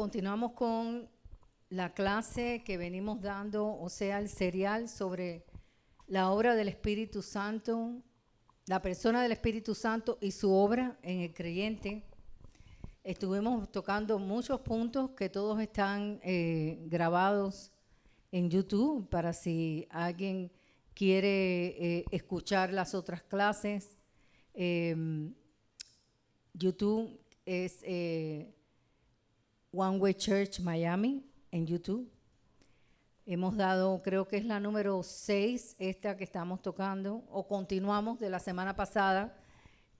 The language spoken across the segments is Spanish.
continuamos con la clase que venimos dando, o sea, el serial sobre la obra del Espíritu Santo, la persona del Espíritu Santo y su obra en el creyente. Estuvimos tocando muchos puntos que todos están grabados en YouTube para si alguien quiere escuchar las otras clases. YouTube es One Way Church Miami en YouTube. Hemos dado, creo que es la número 6, esta que estamos tocando, o continuamos de la semana pasada,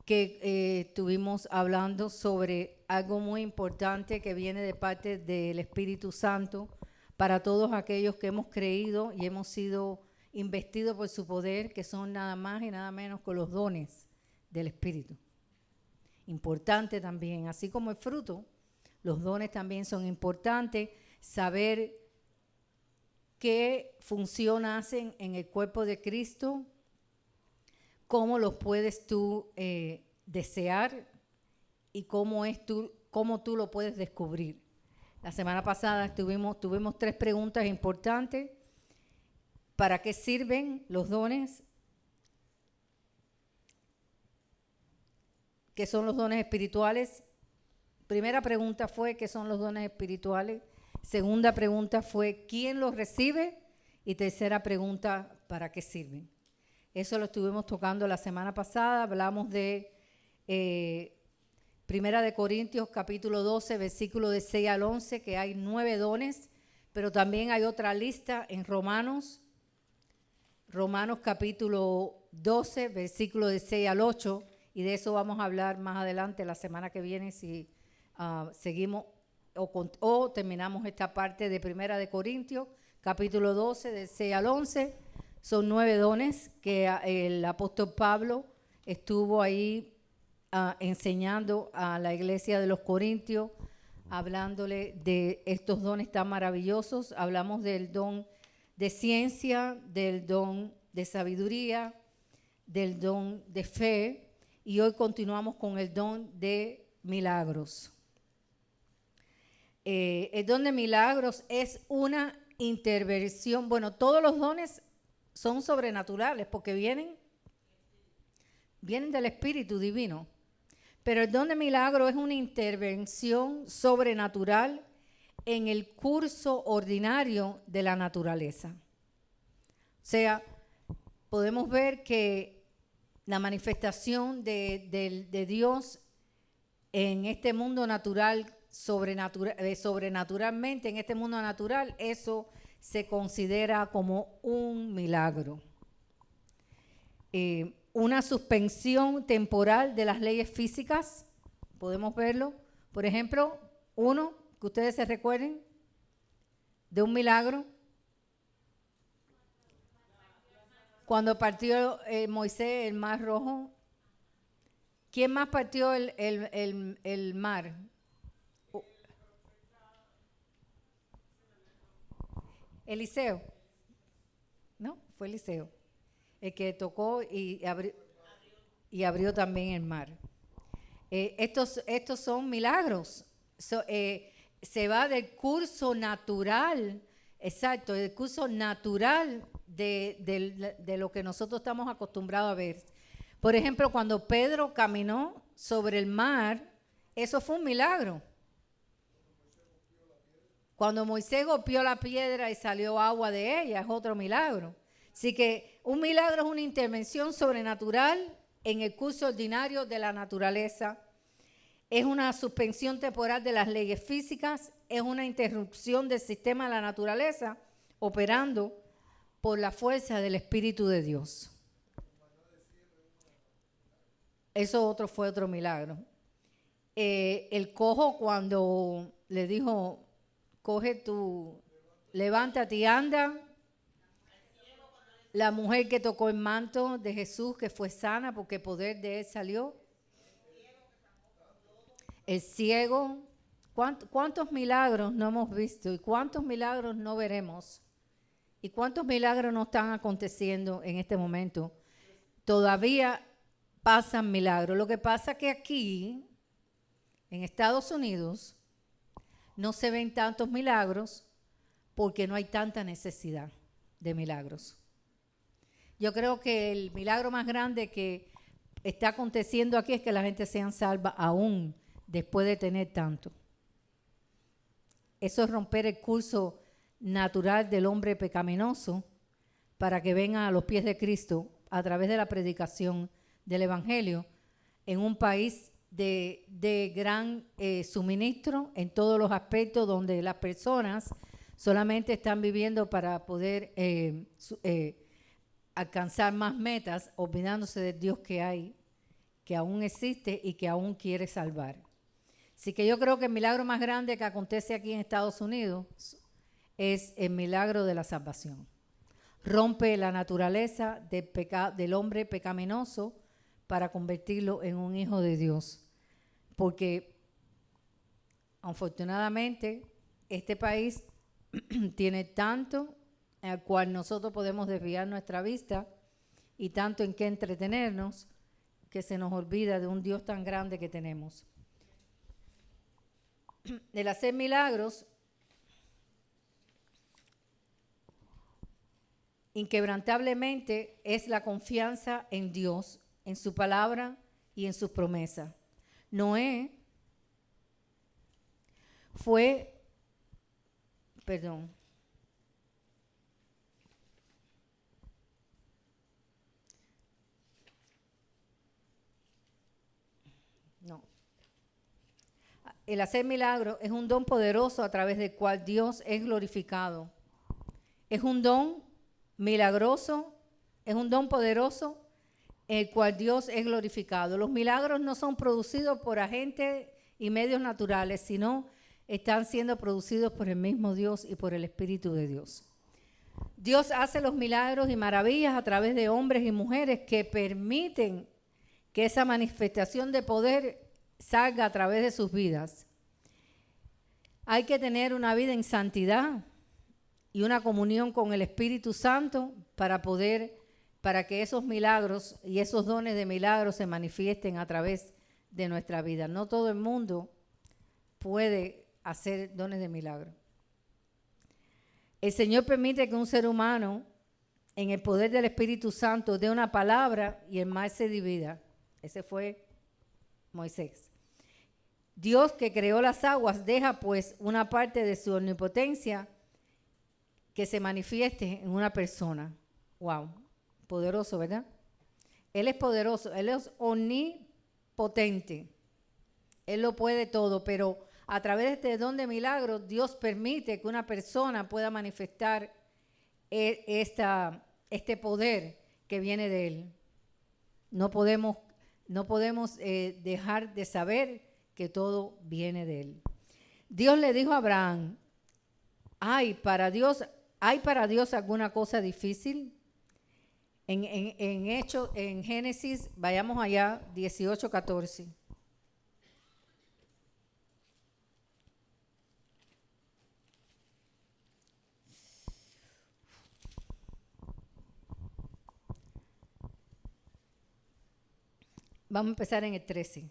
que estuvimos hablando sobre algo muy importante que viene de parte del Espíritu Santo para todos aquellos que hemos creído y hemos sido investidos por su poder, que son nada más y nada menos que los dones del Espíritu. Importante también, así como el fruto, los dones también son importantes, saber qué función hacen en el cuerpo de Cristo, cómo los puedes tú desear y cómo tú lo puedes descubrir. La semana pasada tuvimos 3 preguntas importantes. ¿Para qué sirven los dones? ¿Qué son los dones espirituales? Primera pregunta fue, ¿qué son los dones espirituales? Segunda pregunta fue, ¿quién los recibe? Y tercera pregunta, ¿para qué sirven? Eso lo estuvimos tocando la semana pasada. Hablamos de Primera de Corintios, capítulo 12, versículo de 6 al 11, que hay 9 dones, pero también hay otra lista en Romanos capítulo 12, versículo de 6 al 8, y de eso vamos a hablar más adelante la semana que viene si seguimos o terminamos esta parte de Primera de Corintios, capítulo 12, de 6 al 11. Son 9 dones que el apóstol Pablo estuvo ahí enseñando a la iglesia de los Corintios, hablándole de estos dones tan maravillosos. Hablamos del don de ciencia, del don de sabiduría, del don de fe, y hoy continuamos con el don de milagros. El don de milagros es una intervención. Bueno, todos los dones son sobrenaturales porque vienen del Espíritu Divino. Pero el don de milagro es una intervención sobrenatural en el curso ordinario de la naturaleza. O sea, podemos ver que la manifestación de Dios en este mundo natural, sobrenaturalmente en este mundo natural, eso se considera como un milagro. Una suspensión temporal de las leyes físicas, podemos verlo. Por ejemplo, uno que ustedes se recuerden de un milagro. Cuando partió Moisés el mar rojo, ¿quién más partió el mar? Eliseo. ¿No? Fue Eliseo el que tocó y abrió también el mar. Estos son milagros. Se va del curso natural, exacto, del curso natural de lo que nosotros estamos acostumbrados a ver. Por ejemplo, cuando Pedro caminó sobre el mar, eso fue un milagro. Cuando Moisés golpeó la piedra y salió agua de ella, es otro milagro. Así que un milagro es una intervención sobrenatural en el curso ordinario de la naturaleza. Es una suspensión temporal de las leyes físicas, es una interrupción del sistema de la naturaleza operando por la fuerza del Espíritu de Dios. Eso fue otro milagro. El cojo, cuando le dijo, levántate y anda. La mujer que tocó el manto de Jesús, que fue sana porque el poder de él salió. El ciego. ¿Cuántos milagros no hemos visto y cuántos milagros no veremos? ¿Y cuántos milagros no están aconteciendo en este momento? Todavía pasan milagros. Lo que pasa es que aquí, en Estados Unidos, no se ven tantos milagros porque no hay tanta necesidad de milagros. Yo creo que el milagro más grande que está aconteciendo aquí es que la gente sea salva aún después de tener tanto. Eso es romper el curso natural del hombre pecaminoso para que vengan a los pies de Cristo a través de la predicación del Evangelio en un país de gran suministro en todos los aspectos, donde las personas solamente están viviendo para poder alcanzar más metas, olvidándose del Dios que hay, que aún existe y que aún quiere salvar. Así que yo creo que el milagro más grande que acontece aquí en Estados Unidos es el milagro de la salvación. Rompe la naturaleza del hombre pecaminoso para convertirlo en un hijo de Dios. Porque, afortunadamente, este país tiene tanto al cual nosotros podemos desviar nuestra vista y tanto en qué entretenernos que se nos olvida de un Dios tan grande que tenemos. El hacer milagros, inquebrantablemente, es la confianza en Dios, en su palabra y en sus promesas. Noé fue, el hacer milagros es un don poderoso a través del cual Dios es glorificado. Es un don milagroso, es un don poderoso el cual Dios es glorificado. Los milagros no son producidos por agentes y medios naturales, sino están siendo producidos por el mismo Dios y por el Espíritu de Dios. Dios hace los milagros y maravillas a través de hombres y mujeres que permiten que esa manifestación de poder salga a través de sus vidas. Hay que tener una vida en santidad y una comunión con el Espíritu Santo para que esos milagros y esos dones de milagros se manifiesten a través de nuestra vida. No todo el mundo puede hacer dones de milagros. El Señor permite que un ser humano, en el poder del Espíritu Santo, dé una palabra y el mar se divida. Ese fue Moisés. Dios, que creó las aguas, deja pues una parte de su omnipotencia que se manifieste en una persona. Wow, poderoso, ¿verdad? Él es poderoso, Él es omnipotente. Él lo puede todo, pero a través de este don de milagros, Dios permite que una persona pueda manifestar este poder que viene de Él. No podemos dejar de saber que todo viene de Él. Dios le dijo a Abraham, ¿hay para Dios alguna cosa difícil? En Génesis, vayamos allá, 18:14. Vamos a empezar en el 13.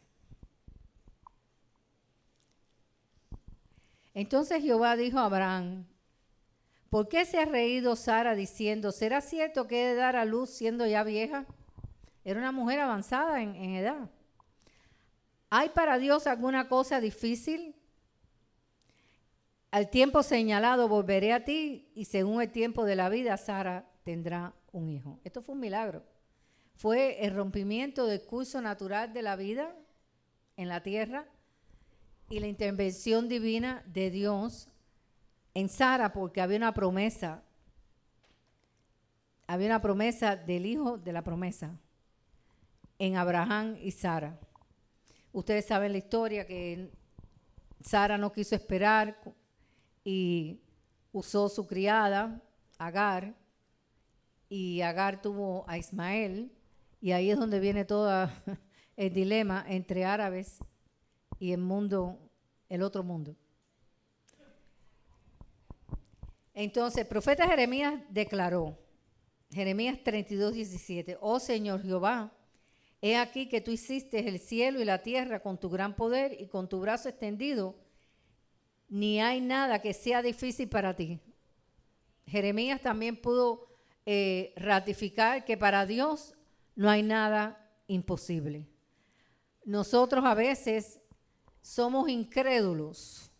Entonces Jehová dijo a Abraham, ¿por qué se ha reído Sara diciendo, ¿será cierto que he de dar a luz siendo ya vieja? Era una mujer avanzada en edad. ¿Hay para Dios alguna cosa difícil? Al tiempo señalado volveré a ti y según el tiempo de la vida Sara tendrá un hijo. Esto fue un milagro. Fue el rompimiento del curso natural de la vida en la tierra y la intervención divina de Dios en Sara, porque había una promesa del hijo de la promesa en Abraham y Sara. Ustedes saben la historia, que Sara no quiso esperar y usó su criada Agar, y Agar tuvo a Ismael, y ahí es donde viene todo el dilema entre árabes y el otro mundo. Entonces, el profeta Jeremías declaró, Jeremías 32:17, oh Señor Jehová, he aquí que tú hiciste el cielo y la tierra con tu gran poder y con tu brazo extendido ni hay nada que sea difícil para ti. Jeremías también pudo ratificar que para Dios no hay nada imposible. Nosotros a veces somos incrédulos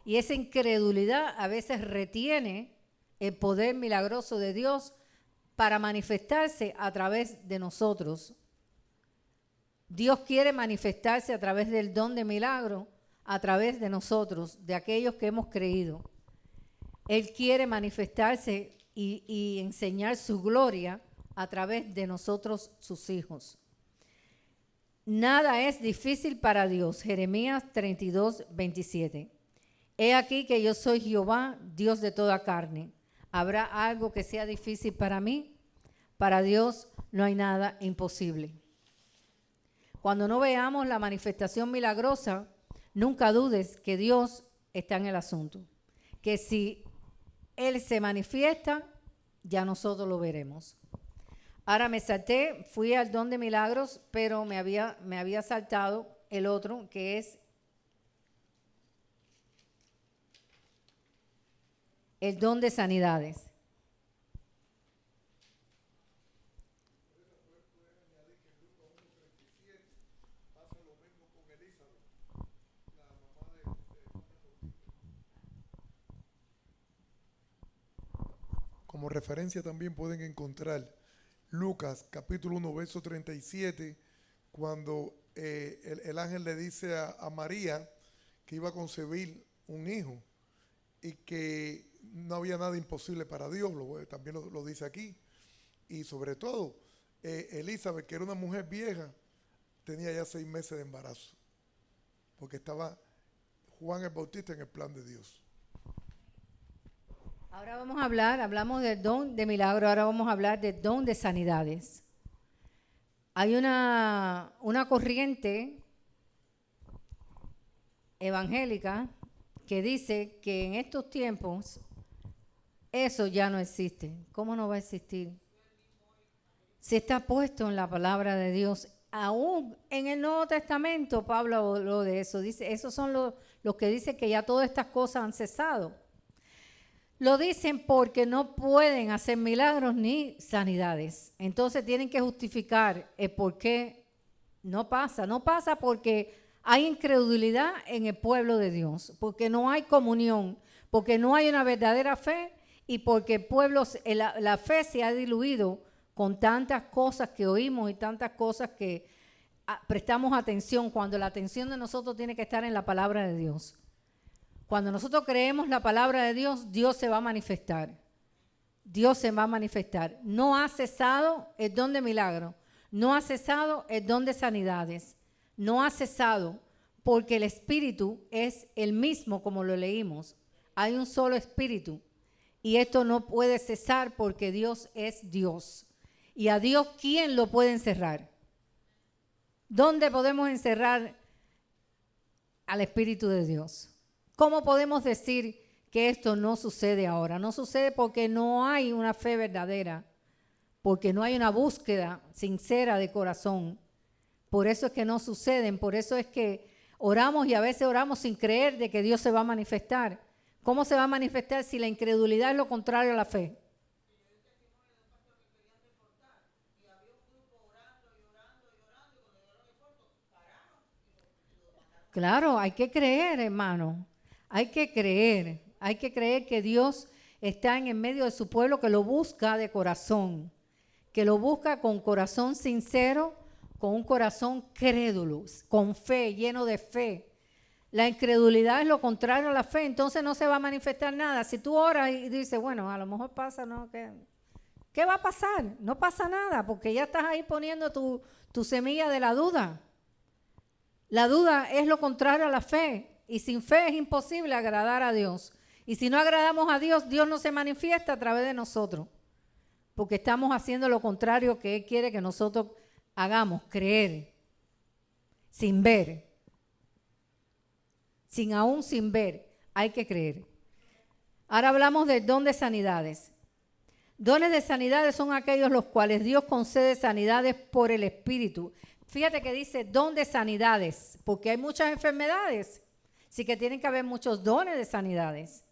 y esa incredulidad a veces retiene el poder milagroso de Dios para manifestarse a través de nosotros. Dios quiere manifestarse a través del don de milagro, a través de nosotros, de aquellos que hemos creído. Él quiere manifestarse y enseñar su gloria a través de nosotros, sus hijos. Nada es difícil para Dios. Jeremías 32, 27. He aquí que yo soy Jehová, Dios de toda carne. ¿Habrá algo que sea difícil para mí? Para Dios no hay nada imposible. Cuando no veamos la manifestación milagrosa, nunca dudes que Dios está en el asunto. Que si Él se manifiesta, ya nosotros lo veremos. Ahora me salté, fui al don de milagros, pero me había saltado el otro, que es el don de sanidades. Como referencia también pueden encontrar Lucas capítulo 1 verso 37, cuando el ángel le dice a María que iba a concebir un hijo y que no había nada imposible para Dios, también lo dice aquí. Y sobre todo, Elizabeth, que era una mujer vieja, tenía ya 6 meses de embarazo, porque estaba Juan el Bautista en el plan de Dios. Ahora vamos a hablamos del don de milagro, ahora vamos a hablar del don de sanidades. Hay una corriente evangélica que dice que en estos tiempos eso ya no existe. ¿Cómo no va a existir? Si está puesto en la palabra de Dios. Aún en el Nuevo Testamento Pablo habló de eso. Dice, esos son los que dicen que ya todas estas cosas han cesado. Lo dicen porque no pueden hacer milagros ni sanidades. Entonces tienen que justificar el por qué no pasa. No pasa porque hay incredulidad en el pueblo de Dios, porque no hay comunión, porque no hay una verdadera fe y porque el pueblo, la fe se ha diluido con tantas cosas que oímos y tantas cosas que prestamos atención, cuando la atención de nosotros tiene que estar en la palabra de Dios. Cuando nosotros creemos la palabra de Dios, Dios se va a manifestar. Dios se va a manifestar. No ha cesado el don de milagro. No ha cesado el don de sanidades. No ha cesado porque el Espíritu es el mismo, como lo leímos. Hay un solo Espíritu. Y esto no puede cesar porque Dios es Dios. Y a Dios, ¿quién lo puede encerrar? ¿Dónde podemos encerrar al Espíritu de Dios? ¿Cómo podemos decir que esto no sucede ahora? No sucede porque no hay una fe verdadera, porque no hay una búsqueda sincera de corazón. Por eso es que no suceden, por eso es que oramos y a veces oramos sin creer de que Dios se va a manifestar. ¿Cómo se va a manifestar si la incredulidad es lo contrario a la fe? Claro, hay que creer, hermano. Hay que creer que Dios está en el medio de su pueblo que lo busca de corazón, que lo busca con corazón sincero, con un corazón crédulo, con fe, lleno de fe. La incredulidad es lo contrario a la fe, entonces no se va a manifestar nada. Si tú oras y dices, bueno, a lo mejor pasa, ¿no? ¿Qué va a pasar? No pasa nada, porque ya estás ahí poniendo tu semilla de la duda. La duda es lo contrario a la fe. Y sin fe es imposible agradar a Dios. Y si no agradamos a Dios, Dios no se manifiesta a través de nosotros. Porque estamos haciendo lo contrario que Él quiere que nosotros hagamos, creer, sin ver. Sin ver, hay que creer. Ahora hablamos del don de sanidades. Dones de sanidades son aquellos los cuales Dios concede sanidades por el Espíritu. Fíjate que dice don de sanidades, porque hay muchas enfermedades. Así que tienen que haber muchos dones de sanidades.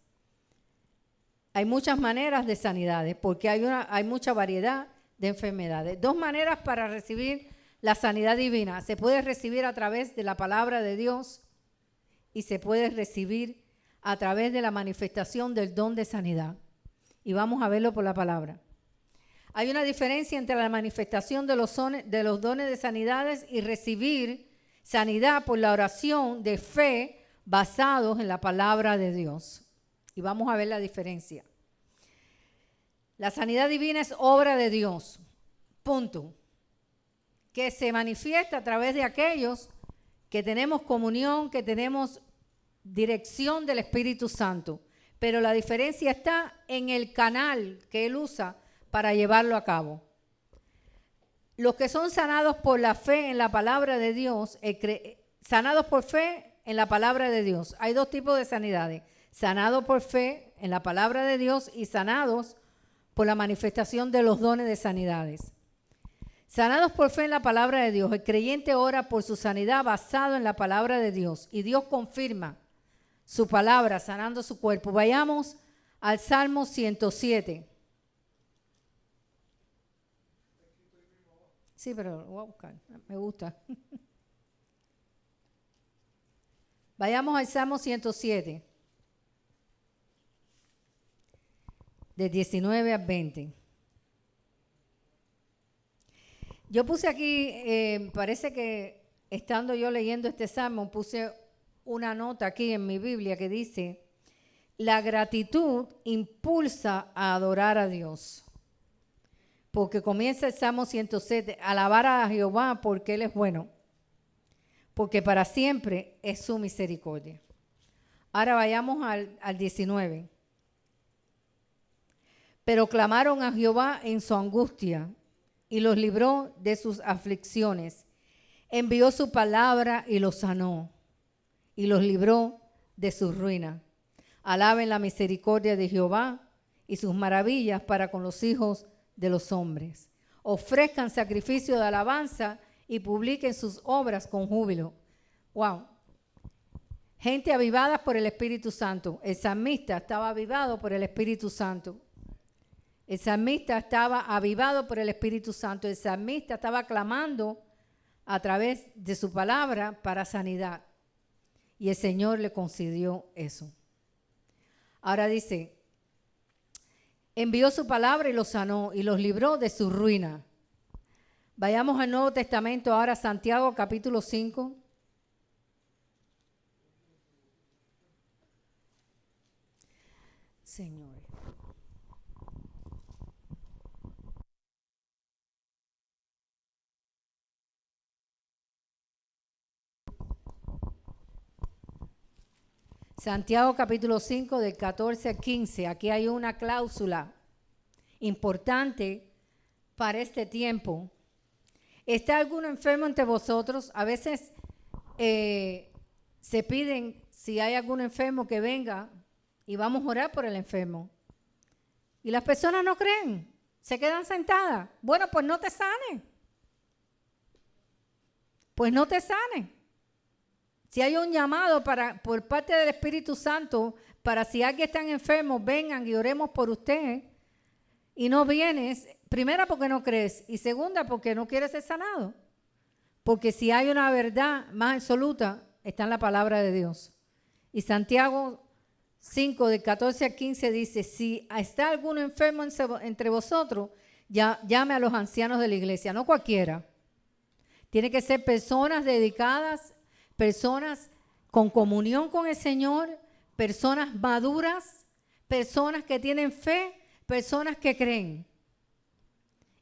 Hay muchas maneras de sanidades porque hay mucha variedad de enfermedades. 2 maneras para recibir la sanidad divina. Se puede recibir a través de la palabra de Dios y se puede recibir a través de la manifestación del don de sanidad. Y vamos a verlo por la palabra. Hay una diferencia entre la manifestación de los dones de sanidades y recibir sanidad por la oración de fe basados en la palabra de Dios. Y vamos a ver la diferencia. La sanidad divina es obra de Dios, punto. Que se manifiesta a través de aquellos que tenemos comunión, que tenemos dirección del Espíritu Santo. Pero la diferencia está en el canal que Él usa para llevarlo a cabo. Los que son sanados por la fe en la palabra de Dios, sanados por fe en la palabra de Dios. Hay 2 tipos de sanidades. Sanados por fe en la palabra de Dios y sanados por la manifestación de los dones de sanidades. Sanados por fe en la palabra de Dios. El creyente ora por su sanidad basado en la palabra de Dios. Y Dios confirma su palabra sanando su cuerpo. Vayamos al Salmo 107. Sí, pero lo voy a buscar. Me gusta. Vayamos al Salmo 107. De 19 a 20. Yo puse aquí, parece que estando yo leyendo este salmo, puse una nota aquí en mi Biblia que dice, la gratitud impulsa a adorar a Dios. Porque comienza el Salmo 107, alabar a Jehová porque Él es bueno, porque para siempre es su misericordia. Ahora vayamos al 19. Pero clamaron a Jehová en su angustia y los libró de sus aflicciones. Envió su palabra y los sanó y los libró de su ruina. Alaben la misericordia de Jehová y sus maravillas para con los hijos de los hombres. Ofrezcan sacrificio de alabanza y publiquen sus obras con júbilo. Wow. Gente avivada por el Espíritu Santo. El salmista estaba avivado por el Espíritu Santo. El salmista estaba avivado por el Espíritu Santo. El salmista estaba clamando a través de su palabra para sanidad. Y el Señor le concedió eso. Ahora dice, envió su palabra y los sanó y los libró de su ruina. Vayamos al Nuevo Testamento ahora, Santiago capítulo 5. Señor. Santiago capítulo 5 del 14 al 15. Aquí hay una cláusula importante para este tiempo. ¿Está alguno enfermo entre vosotros? A veces se piden, si hay algún enfermo, que venga y vamos a orar por el enfermo. Y las personas no creen, se quedan sentadas. Bueno, pues no te sane. Pues no te sane. Si hay un llamado por parte del Espíritu Santo para si alguien está enfermo, vengan y oremos por usted, y no vienes, primera porque no crees y segunda porque no quieres ser sanado. Porque si hay una verdad más absoluta, está en la palabra de Dios. Y Santiago 5, del 14 al 15 dice, si está alguno enfermo entre vosotros, llame a los ancianos de la iglesia, no cualquiera. Tiene que ser personas dedicadas, personas con comunión con el Señor, personas maduras, personas que tienen fe, personas que creen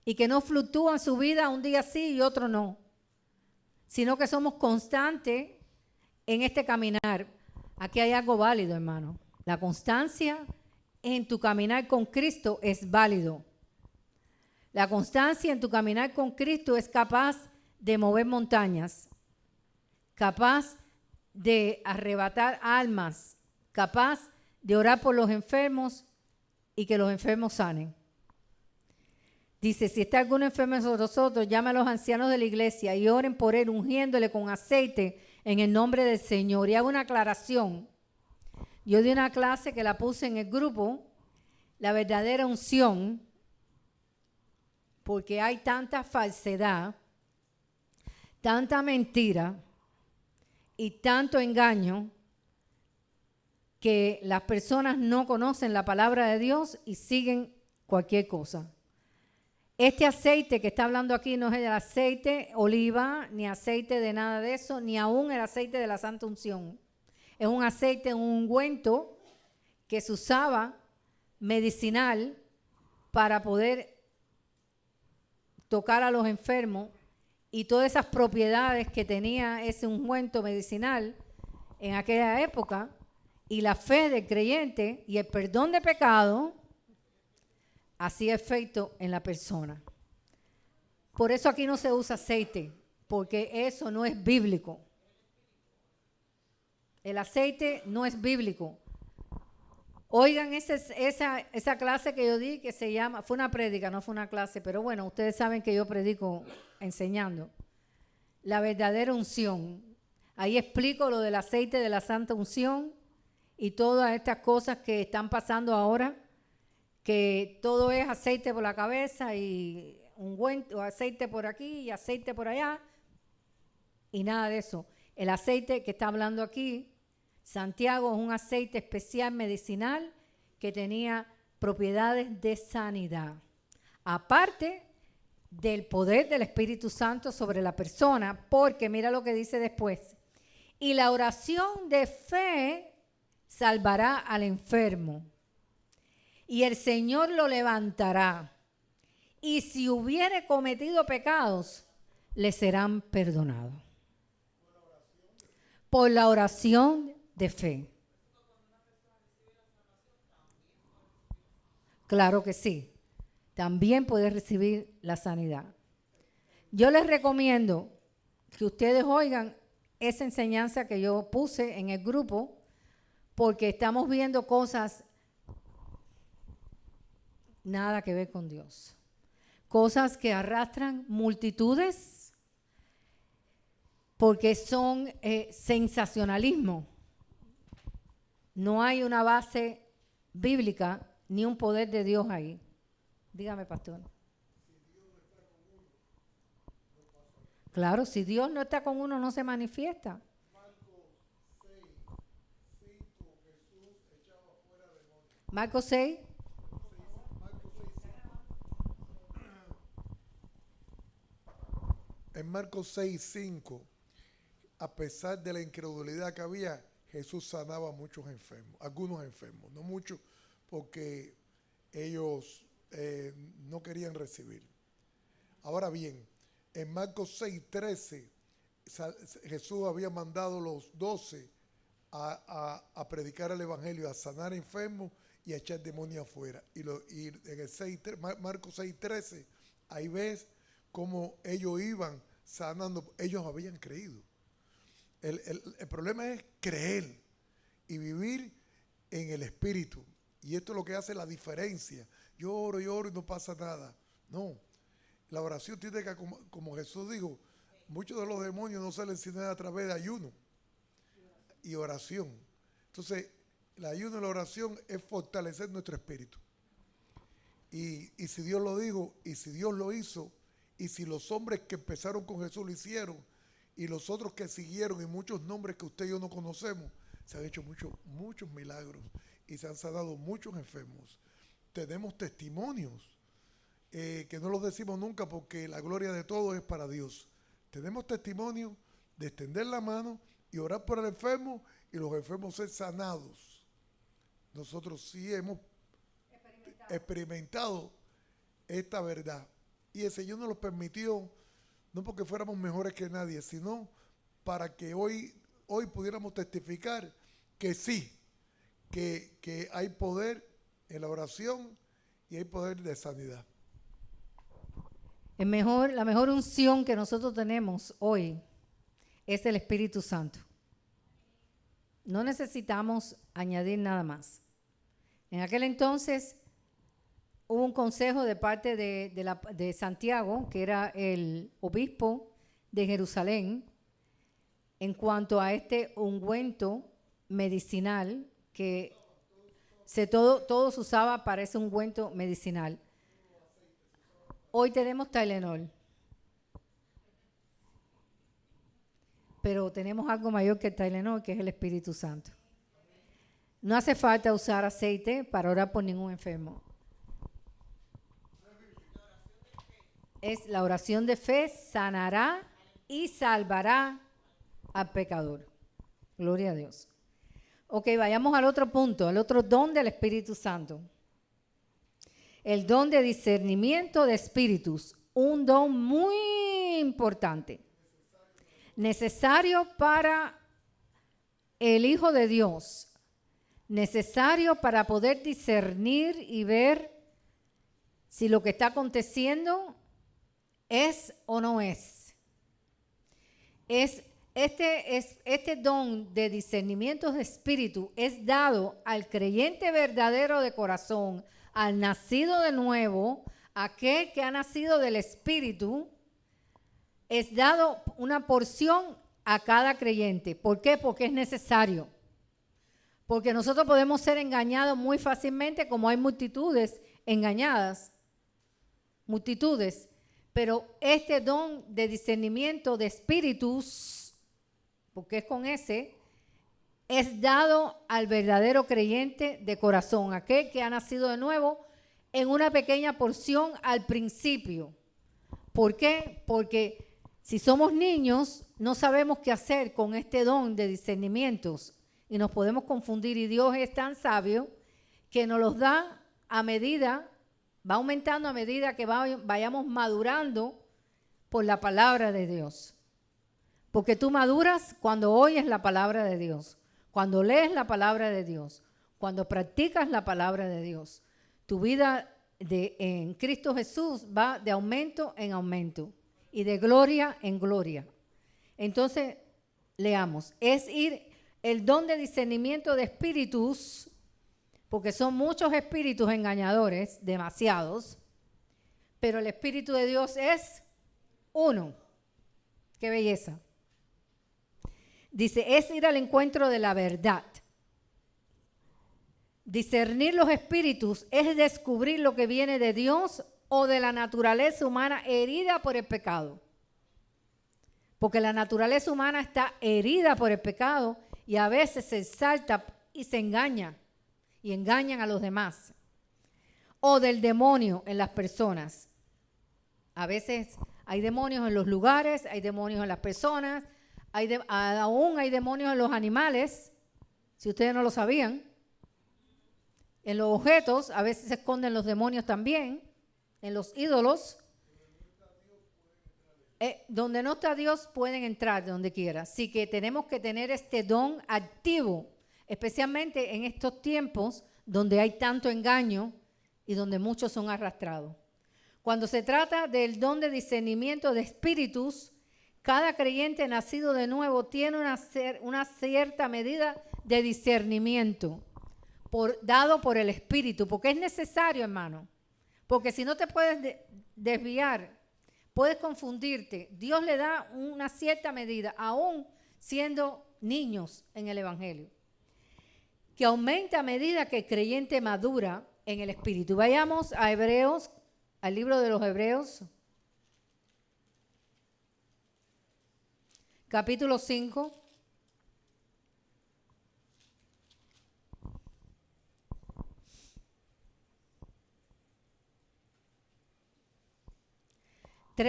y que no fluctúan su vida un día sí y otro no, sino que somos constantes en este caminar. Aquí hay algo válido, hermano. La constancia en tu caminar con Cristo es válido. La constancia en tu caminar con Cristo es capaz de mover montañas, capaz de arrebatar almas, capaz de orar por los enfermos y que los enfermos sanen. Dice, si está algún enfermo entre nosotros, llame a los ancianos de la iglesia y oren por él, ungiéndole con aceite en el nombre del Señor. Y hago una aclaración. Yo di una clase que la puse en el grupo, la verdadera unción, porque hay tanta falsedad, tanta mentira y tanto engaño que las personas no conocen la palabra de Dios y siguen cualquier cosa. Este aceite que está hablando aquí no es el aceite oliva, ni aceite de nada de eso, ni aún el aceite de la santa unción. Es un aceite, un ungüento que se usaba medicinal para poder tocar a los enfermos, y todas esas propiedades que tenía ese ungüento medicinal en aquella época, y la fe del creyente y el perdón de pecado hacía efecto en la persona. Por eso aquí no se usa aceite, porque eso no es bíblico. El aceite no es bíblico. Oigan esa clase que yo di, que se llama, fue una prédica, no fue una clase, pero bueno, ustedes saben que yo predico enseñando. La verdadera unción. Ahí explico lo del aceite de la santa unción y todas estas cosas que están pasando ahora, que todo es aceite por la cabeza y ungüento, aceite por aquí y aceite por allá, y nada de eso. El aceite que está hablando aquí, Santiago, es un aceite especial medicinal que tenía propiedades de sanidad, aparte del poder del Espíritu Santo sobre la persona, porque mira lo que dice después: y la oración de fe salvará al enfermo, y el Señor lo levantará, y si hubiere cometido pecados, le serán perdonados. Por la oración de fe. Claro que sí. También puedes recibir la sanidad. Yo les recomiendo que ustedes oigan esa enseñanza que yo puse en el grupo, porque estamos viendo cosas nada que ver con Dios. Cosas que arrastran multitudes porque son sensacionalismo. No hay una base bíblica ni un poder de Dios ahí. Dígame, pastor. Claro, si Dios no está con uno, no se manifiesta. Marcos 6. En Marcos 6:5, a pesar de la incredulidad que había, Jesús sanaba a muchos enfermos, algunos enfermos, no muchos, porque ellos no querían recibir. Ahora bien, en Marcos 6:13, Jesús había mandado los 12 a predicar el evangelio, a sanar enfermos y a echar demonios afuera. Y en el Marcos 6:13, ahí ves cómo ellos iban sanando. Ellos habían creído. El problema es creer y vivir en el Espíritu. Y esto es lo que hace la diferencia. Yo oro y no pasa nada. No, la oración tiene que, como Jesús dijo, muchos de los demonios no salen sino a través de ayuno y oración. Entonces, el ayuno y la oración es fortalecer nuestro espíritu. Y si Dios lo dijo, y si Dios lo hizo, y si los hombres que empezaron con Jesús lo hicieron, y los otros que siguieron, y muchos nombres que usted y yo no conocemos, se han hecho muchos milagros y se han sanado muchos enfermos. Tenemos testimonios que no los decimos nunca porque la gloria de todo es para Dios. Tenemos testimonios de extender la mano y orar por el enfermo y los enfermos ser sanados. Nosotros sí hemos experimentado esta verdad. Y el Señor nos lo permitió, no porque fuéramos mejores que nadie, sino para que hoy pudiéramos testificar que sí, que hay poder en la oración y hay poder de sanidad. La mejor unción que nosotros tenemos hoy es el Espíritu Santo. No necesitamos añadir nada más. En aquel entonces hubo un consejo de parte de Santiago, que era el obispo de Jerusalén, en cuanto a este ungüento medicinal que todo se usaba para ese ungüento medicinal. Hoy tenemos Tylenol, pero tenemos algo mayor que el Tylenol, que es el Espíritu Santo. No hace falta usar aceite para orar por ningún enfermo. Es la oración de fe, sanará y salvará al pecador. Gloria a Dios. Ok, vayamos al otro punto, al otro don del Espíritu Santo. El don de discernimiento de espíritus, un don muy importante, necesario para el Hijo de Dios, necesario para poder discernir y ver si lo que está aconteciendo es o no es. Este don de discernimiento de espíritu es dado al creyente verdadero de corazón, al nacido de nuevo, aquel que ha nacido del Espíritu. Es dado una porción a cada creyente. ¿Por qué? Porque es necesario. Porque nosotros podemos ser engañados muy fácilmente, como hay multitudes engañadas. Multitudes. Pero este don de discernimiento de espíritus, porque es con ese, es dado al verdadero creyente de corazón, aquel que ha nacido de nuevo, en una pequeña porción al principio. ¿Por qué? Porque si somos niños, no sabemos qué hacer con este don de discernimientos y nos podemos confundir, y Dios es tan sabio que nos los da a medida, va aumentando a medida que vayamos madurando por la palabra de Dios. Porque tú maduras cuando oyes la palabra de Dios, cuando lees la palabra de Dios, cuando practicas la palabra de Dios. Tu vida en Cristo Jesús va de aumento en aumento y de gloria en gloria. Entonces, leamos. Es el don de discernimiento de espíritus, porque son muchos espíritus engañadores, demasiados, pero el Espíritu de Dios es uno. ¡Qué belleza! Dice, es ir al encuentro de la verdad. Discernir los espíritus es descubrir lo que viene de Dios o de la naturaleza humana herida por el pecado. Porque la naturaleza humana está herida por el pecado y a veces se exalta y se engaña y engañan a los demás. O del demonio en las personas. A veces hay demonios en los lugares, hay demonios en las personas, aún hay demonios en los animales, si ustedes no lo sabían. En los objetos a veces se esconden los demonios también, en los ídolos. Donde no está Dios pueden entrar de donde quiera. Así que tenemos que tener este don activo, especialmente en estos tiempos donde hay tanto engaño y donde muchos son arrastrados. Cuando se trata del don de discernimiento de espíritus, cada creyente nacido de nuevo tiene una cierta medida de discernimiento dado por el Espíritu, porque es necesario, hermano, porque si no te puedes desviar, puedes confundirte. Dios le da una cierta medida, aún siendo niños en el Evangelio, que aumenta a medida que el creyente madura en el Espíritu. Vayamos a Hebreos, al libro de los Hebreos, capítulo 5.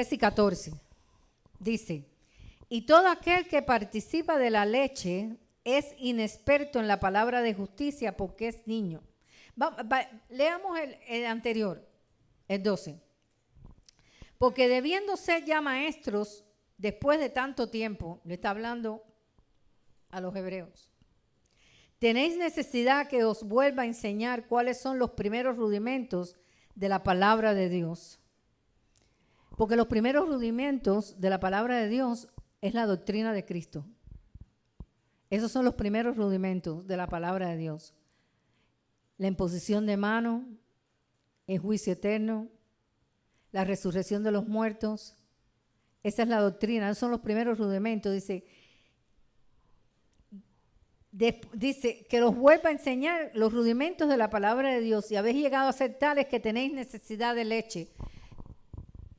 y 14. Dice, y todo aquel que participa de la leche es inexperto en la palabra de justicia porque es niño. Leamos el anterior, el 12. Porque debiendo ser ya maestros, después de tanto tiempo, le está hablando a los hebreos, tenéis necesidad que os vuelva a enseñar cuáles son los primeros rudimentos de la palabra de Dios. Porque los primeros rudimentos de la palabra de Dios es la doctrina de Cristo. Esos son los primeros rudimentos de la palabra de Dios. La imposición de mano, el juicio eterno, la resurrección de los muertos. Esa es la doctrina, esos son los primeros rudimentos. Dice, dice que los vuelva a enseñar los rudimentos de la palabra de Dios y habéis llegado a ser tales que tenéis necesidad de leche.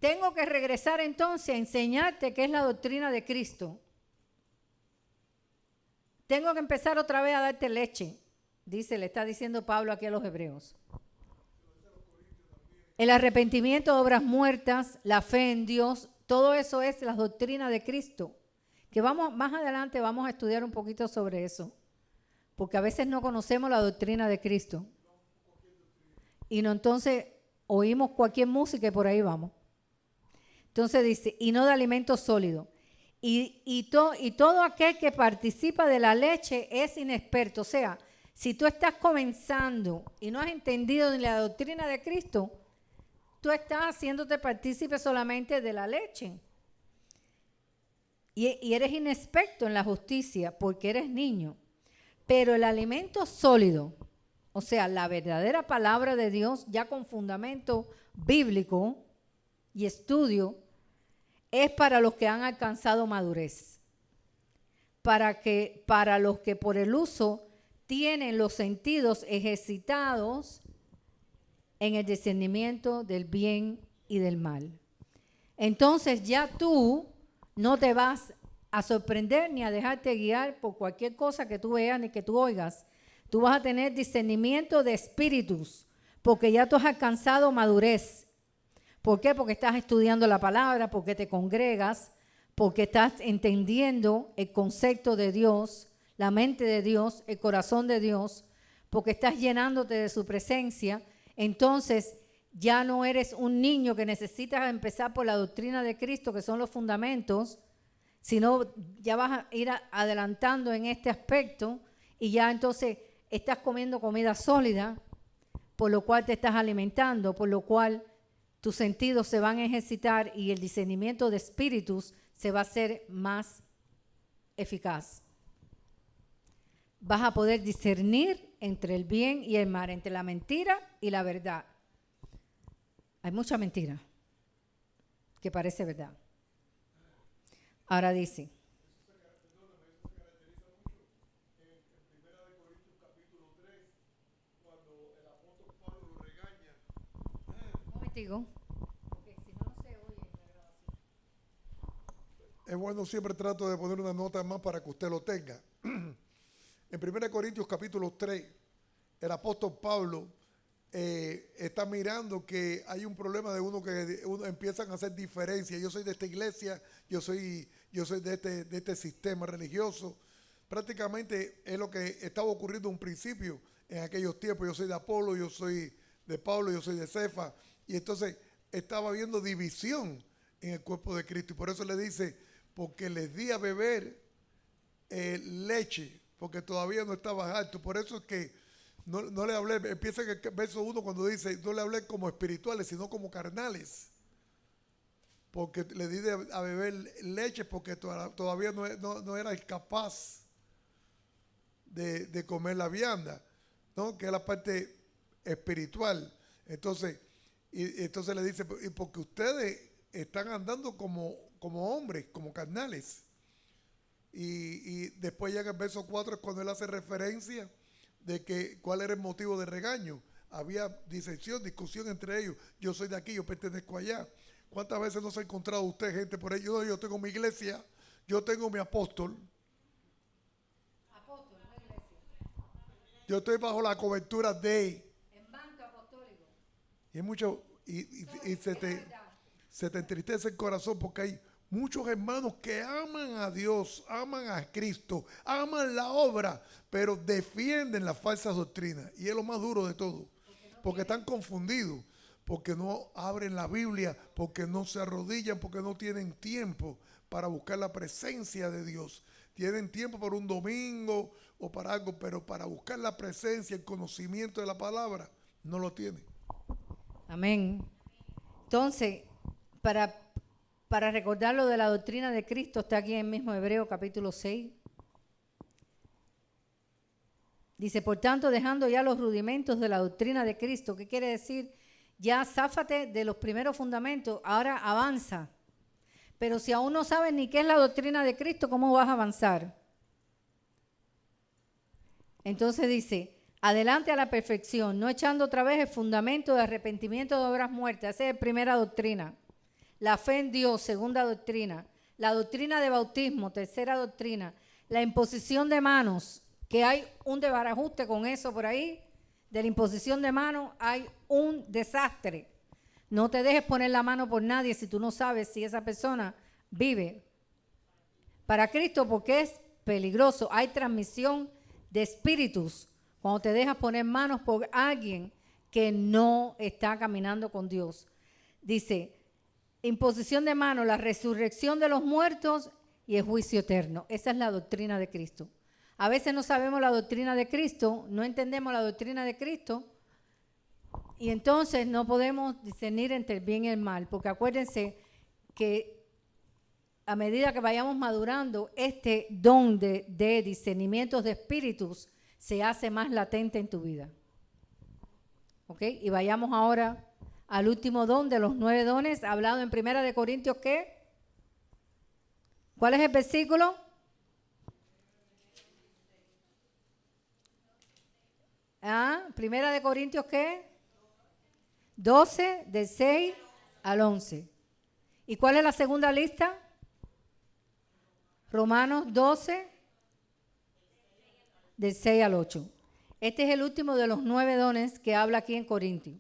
Tengo que regresar entonces a enseñarte qué es la doctrina de Cristo. Tengo que empezar otra vez a darte leche, dice, le está diciendo Pablo aquí a los hebreos. El arrepentimiento de obras muertas, la fe en Dios, todo eso es la doctrina de Cristo. Que más adelante vamos a estudiar un poquito sobre eso. Porque a veces no conocemos la doctrina de Cristo. Y no, entonces oímos cualquier música y por ahí vamos. Entonces dice, y no de alimento sólido. Y todo aquel que participa de la leche es inexperto. O sea, si tú estás comenzando y no has entendido ni la doctrina de Cristo, tú estás haciéndote partícipe solamente de la leche. Y eres inexperto en la justicia porque eres niño. Pero el alimento sólido, o sea, la verdadera palabra de Dios, ya con fundamento bíblico y estudio, es para los que han alcanzado madurez. Para los que por el uso tienen los sentidos ejercitados en el discernimiento del bien y del mal. Entonces ya tú no te vas a sorprender ni a dejarte guiar por cualquier cosa que tú veas ni que tú oigas. Tú vas a tener discernimiento de espíritus, porque ya tú has alcanzado madurez. ¿Por qué? Porque estás estudiando la palabra, porque te congregas, porque estás entendiendo el concepto de Dios, la mente de Dios, el corazón de Dios, porque estás llenándote de su presencia. Entonces ya no eres un niño que necesitas empezar por la doctrina de Cristo, que son los fundamentos, sino ya vas a ir adelantando en este aspecto y ya entonces estás comiendo comida sólida, por lo cual te estás alimentando, por lo cual tus sentidos se van a ejercitar y el discernimiento de espíritus se va a hacer más eficaz. Vas a poder discernir entre el bien y el mal, entre la mentira y la verdad. Hay mucha mentira que parece verdad. Ahora dice. Un momentico. Es bueno, siempre trato de poner una nota más para que usted lo tenga. En 1 Corintios capítulo 3, el apóstol Pablo está mirando que hay un problema de uno que empiezan a hacer diferencias. Yo soy de esta iglesia, yo soy de este sistema religioso. Prácticamente es lo que estaba ocurriendo en un principio en aquellos tiempos. Yo soy de Apolo, yo soy de Pablo, yo soy de Cefa. Y entonces estaba habiendo división en el cuerpo de Cristo. Y por eso le dice, porque les di a beber leche, porque todavía no estaba alto. Por eso es que no le hablé, empieza en el verso 1 cuando dice, no le hablé como espirituales, sino como carnales. Porque le di a beber leche porque todavía no era capaz de comer la vianda, ¿no? Que es la parte espiritual. Entonces le dice, y porque ustedes están andando como hombres, como carnales. Y después llega el verso 4 es cuando él hace referencia de que cuál era el motivo de regaño. Había disensión, discusión entre ellos. Yo soy de aquí, yo pertenezco allá. ¿Cuántas veces no se ha encontrado usted gente por ahí? Yo tengo mi iglesia, yo tengo mi apóstol. Apóstol, no iglesia. Yo estoy bajo la cobertura de. En banco apostólico. Y hay mucho, y se te entristece el corazón porque hay muchos hermanos que aman a Dios, aman a Cristo, aman la obra, pero defienden las falsas doctrinas. Y es lo más duro de todo, porque están confundidos, porque no abren la Biblia, porque no se arrodillan, porque no tienen tiempo para buscar la presencia de Dios. Tienen tiempo para un domingo o para algo, pero para buscar la presencia, el conocimiento de la palabra, no lo tienen. Amén. Entonces, para recordar lo de la doctrina de Cristo, está aquí en el mismo Hebreo capítulo 6. Dice, por tanto, dejando ya los rudimentos de la doctrina de Cristo, ¿qué quiere decir? Ya záfate de los primeros fundamentos, ahora avanza. Pero si aún no sabes ni qué es la doctrina de Cristo, ¿cómo vas a avanzar? Entonces dice, adelante a la perfección, no echando otra vez el fundamento de arrepentimiento de obras muertas. Esa es la primera doctrina. La fe en Dios, segunda doctrina. La doctrina de bautismo, tercera doctrina. La imposición de manos, que hay un desbarajuste con eso por ahí. De la imposición de manos hay un desastre. No te dejes poner la mano por nadie si tú no sabes si esa persona vive para Cristo, porque es peligroso. Hay transmisión de espíritus cuando te dejas poner manos por alguien que no está caminando con Dios. Dice, imposición de manos, la resurrección de los muertos y el juicio eterno. Esa es la doctrina de Cristo. A veces no sabemos la doctrina de Cristo, no entendemos la doctrina de Cristo y entonces no podemos discernir entre el bien y el mal, porque acuérdense que a medida que vayamos madurando, este don de discernimientos de espíritus se hace más latente en tu vida. ¿Ok? Y vayamos ahora al último don de los 9 dones, hablado en 1 Corintios, ¿qué? ¿Cuál es el versículo? Ah, 1 Corintios, ¿qué? 12, del 6 al 11. ¿Y cuál es la segunda lista? Romanos 12, del 6 al 8. Este es el último de los 9 dones que habla aquí en Corintios.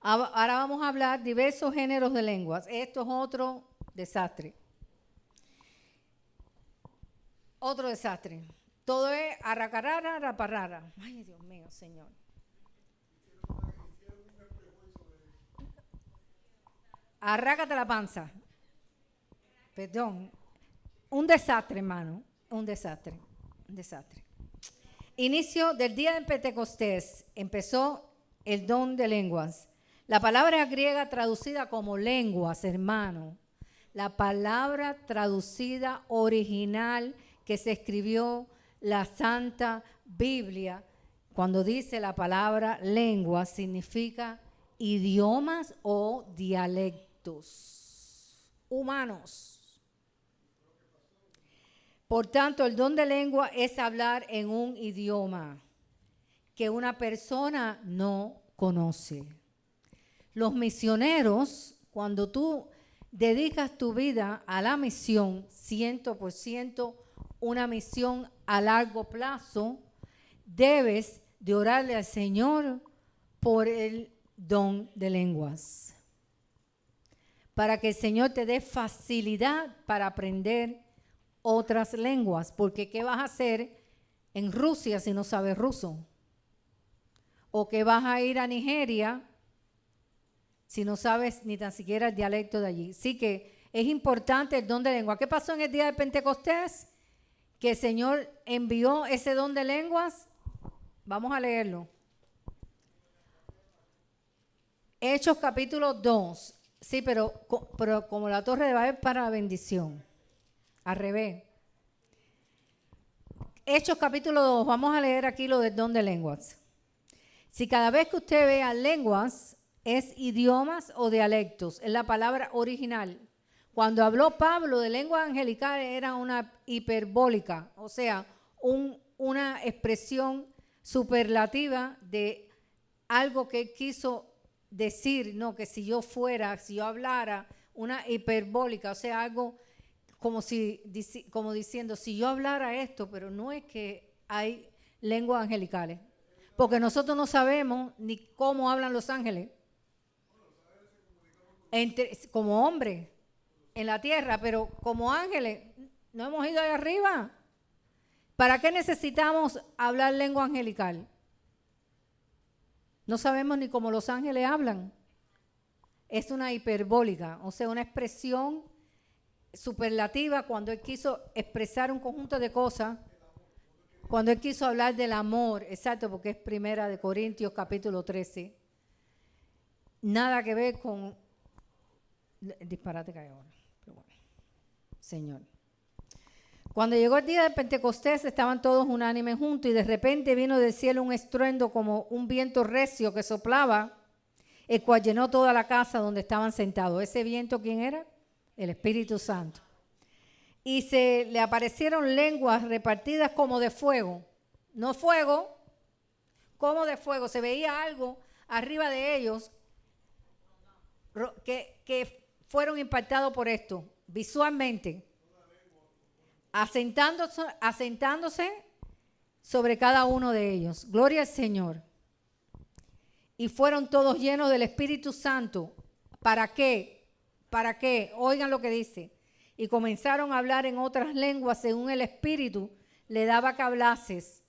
Ahora vamos a hablar diversos géneros de lenguas. Esto es otro desastre. Otro desastre. Todo es arracarara, araparrara. Ay, Dios mío, Señor. Arrácate la panza. Perdón. Un desastre, hermano. Un desastre. Un desastre. Inicio del día de Pentecostés. Empezó el don de lenguas. La palabra griega traducida como lenguas, hermano. La palabra traducida original que se escribió la Santa Biblia, cuando dice la palabra lengua, significa idiomas o dialectos humanos. Por tanto, el don de lengua es hablar en un idioma que una persona no conoce. Los misioneros, cuando tú dedicas tu vida a la misión, 100%, una misión a largo plazo, debes de orarle al Señor por el don de lenguas, para que el Señor te dé facilidad para aprender otras lenguas, porque ¿qué vas a hacer en Rusia si no sabes ruso? ¿O qué vas a ir a Nigeria si no sabes ni tan siquiera el dialecto de allí? Sí que es importante el don de lengua. ¿Qué pasó en el día de Pentecostés? Que el Señor envió ese don de lenguas. Vamos a leerlo. Hechos capítulo 2. Sí, pero como la torre de Babel para la bendición. Al revés. Hechos capítulo 2. Vamos a leer aquí lo del don de lenguas. Si cada vez que usted vea lenguas, es idiomas o dialectos. Es la palabra original. Cuando habló Pablo de lenguas angelicales era una hiperbólica, o sea, una expresión superlativa de algo que quiso decir, no, que si yo hablara, una hiperbólica, o sea, algo como diciendo, si yo hablara esto, pero no es que hay lenguas angelicales, porque nosotros no sabemos ni cómo hablan los ángeles, como hombres en la tierra, pero como ángeles no hemos ido ahí arriba. ¿Para qué necesitamos hablar lengua angelical? No sabemos ni cómo los ángeles hablan. Es una hiperbólica, o sea, una expresión superlativa cuando él quiso expresar un conjunto de cosas, cuando él quiso hablar del amor, exacto, porque es 1 Corintios capítulo 13. Nada que ver con el disparate que hay ahora. Pero bueno, Señor. Cuando llegó el día de Pentecostés estaban todos unánimes juntos y de repente vino del cielo un estruendo como un viento recio que soplaba, el cual llenó toda la casa donde estaban sentados. ¿Ese viento quién era? El Espíritu Santo. Y se le aparecieron lenguas repartidas como de fuego. no fuego, como de fuego. Se veía algo arriba de ellos que fueron impactados por esto, visualmente, asentándose sobre cada uno de ellos. Gloria al Señor. Y fueron todos llenos del Espíritu Santo. ¿Para qué? ¿Para qué? Oigan lo que dice. Y comenzaron a hablar en otras lenguas según el Espíritu le daba que hablases.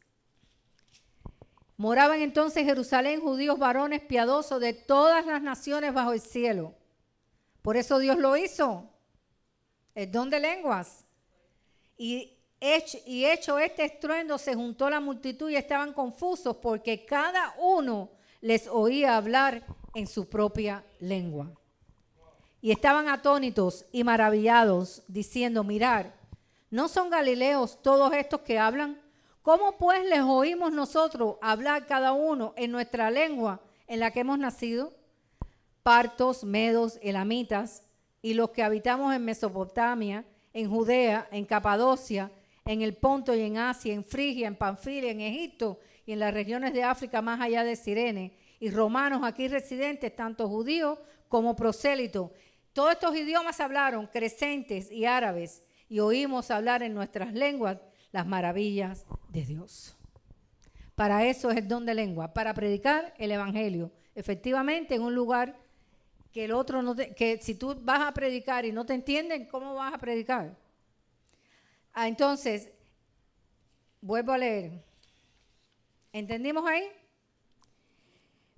Moraban entonces en Jerusalén judíos varones piadosos de todas las naciones bajo el cielo. Por eso Dios lo hizo. El don de lenguas. Y hecho este estruendo, se juntó la multitud y estaban confusos porque cada uno les oía hablar en su propia lengua. Y estaban atónitos y maravillados, diciendo, mirar, ¿no son galileos todos estos que hablan? ¿Cómo pues les oímos nosotros hablar cada uno en nuestra lengua en la que hemos nacido? Partos, medos, elamitas, y los que habitamos en Mesopotamia, en Judea, en Capadocia, en el Ponto y en Asia, en Frigia, en Panfilia, en Egipto y en las regiones de África más allá de Cirene, y romanos aquí residentes, tanto judíos como prosélitos. Todos estos idiomas hablaron, crecentes y árabes, y oímos hablar en nuestras lenguas las maravillas de Dios. Para eso es el don de lengua, para predicar el evangelio, efectivamente en un lugar que el otro no que si tú vas a predicar y no te entienden, ¿cómo vas a predicar? Entonces, vuelvo a leer. ¿Entendimos ahí?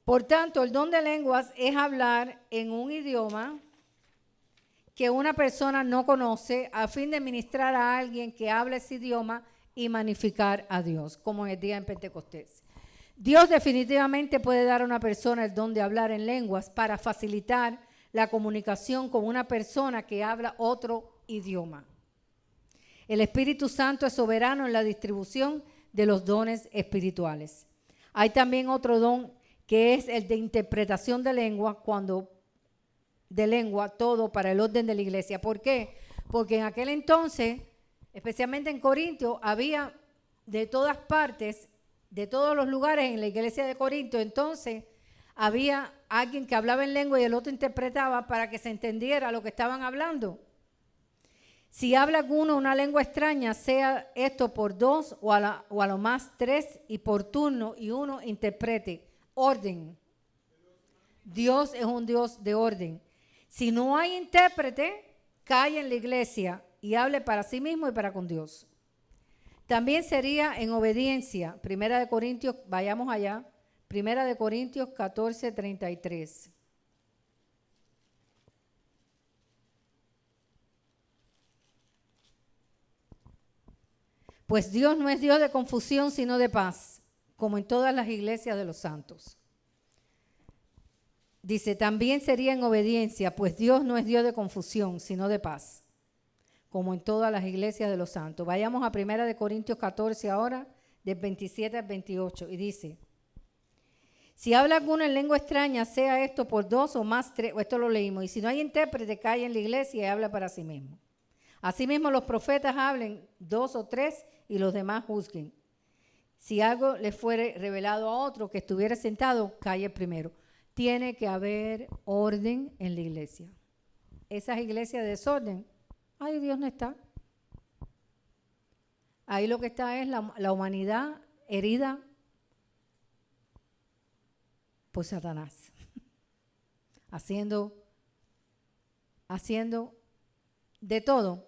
Por tanto, el don de lenguas es hablar en un idioma que una persona no conoce a fin de ministrar a alguien que habla ese idioma y magnificar a Dios, como en el día en Pentecostés. Dios definitivamente puede dar a una persona el don de hablar en lenguas para facilitar la comunicación con una persona que habla otro idioma. El Espíritu Santo es soberano en la distribución de los dones espirituales. Hay también otro don que es el de interpretación de lengua, todo para el orden de la iglesia. ¿Por qué? Porque en aquel entonces, especialmente en Corintio, había de todas partes, de todos los lugares en la iglesia de Corinto. Entonces había alguien que hablaba en lengua y el otro interpretaba para que se entendiera lo que estaban hablando. Si habla alguno una lengua extraña, sea esto por dos o a lo más tres, y por turno, y uno interprete. Orden. Dios es un Dios de orden. Si no hay intérprete, calle en la iglesia y hable para sí mismo y para con Dios. También sería en obediencia. Primera de Corintios, vayamos allá. Primera de Corintios 14:33. Pues Dios no es Dios de confusión, sino de paz, como en todas las iglesias de los santos. Dice, también sería en obediencia, pues Dios no es Dios de confusión, sino de paz, como en todas las iglesias de los santos. Vayamos a 1 Corintios 14 ahora, del 27 al 28, y dice, si habla alguno en lengua extraña, sea esto por dos o más tres, esto lo leímos, y si no hay intérprete, cae en la iglesia y habla para sí mismo. Asimismo los profetas hablen dos o tres y los demás juzguen. Si algo le fuere revelado a otro que estuviera sentado, calle primero. Tiene que haber orden en la iglesia. Esas iglesias de desorden, ay, Dios no está. Ahí lo que está es la humanidad herida por Satanás. Haciendo de todo.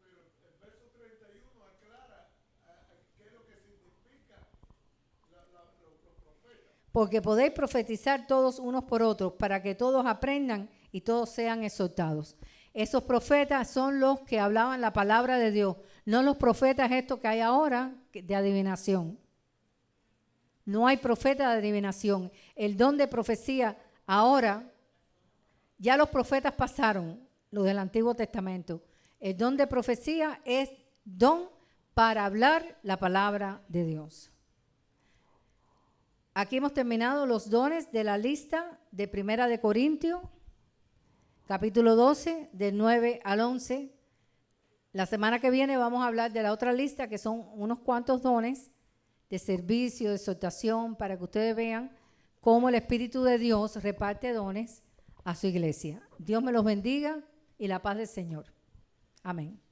Pero el verso 31 aclara qué es lo que significa los profetas. Porque podéis profetizar todos unos por otros, para que todos aprendan y todos sean exhortados. Esos profetas son los que hablaban la palabra de Dios, no los profetas estos que hay ahora de adivinación. No hay profeta de adivinación. El don de profecía ahora, ya los profetas pasaron, los del Antiguo Testamento. El don de profecía es don para hablar la palabra de Dios. Aquí hemos terminado los dones de la lista de 1 Corintios, capítulo 12, del 9 al 11. La semana que viene vamos a hablar de la otra lista, que son unos cuantos dones de servicio, de exhortación, para que ustedes vean cómo el Espíritu de Dios reparte dones a su iglesia. Dios me los bendiga y la paz del Señor. Amén.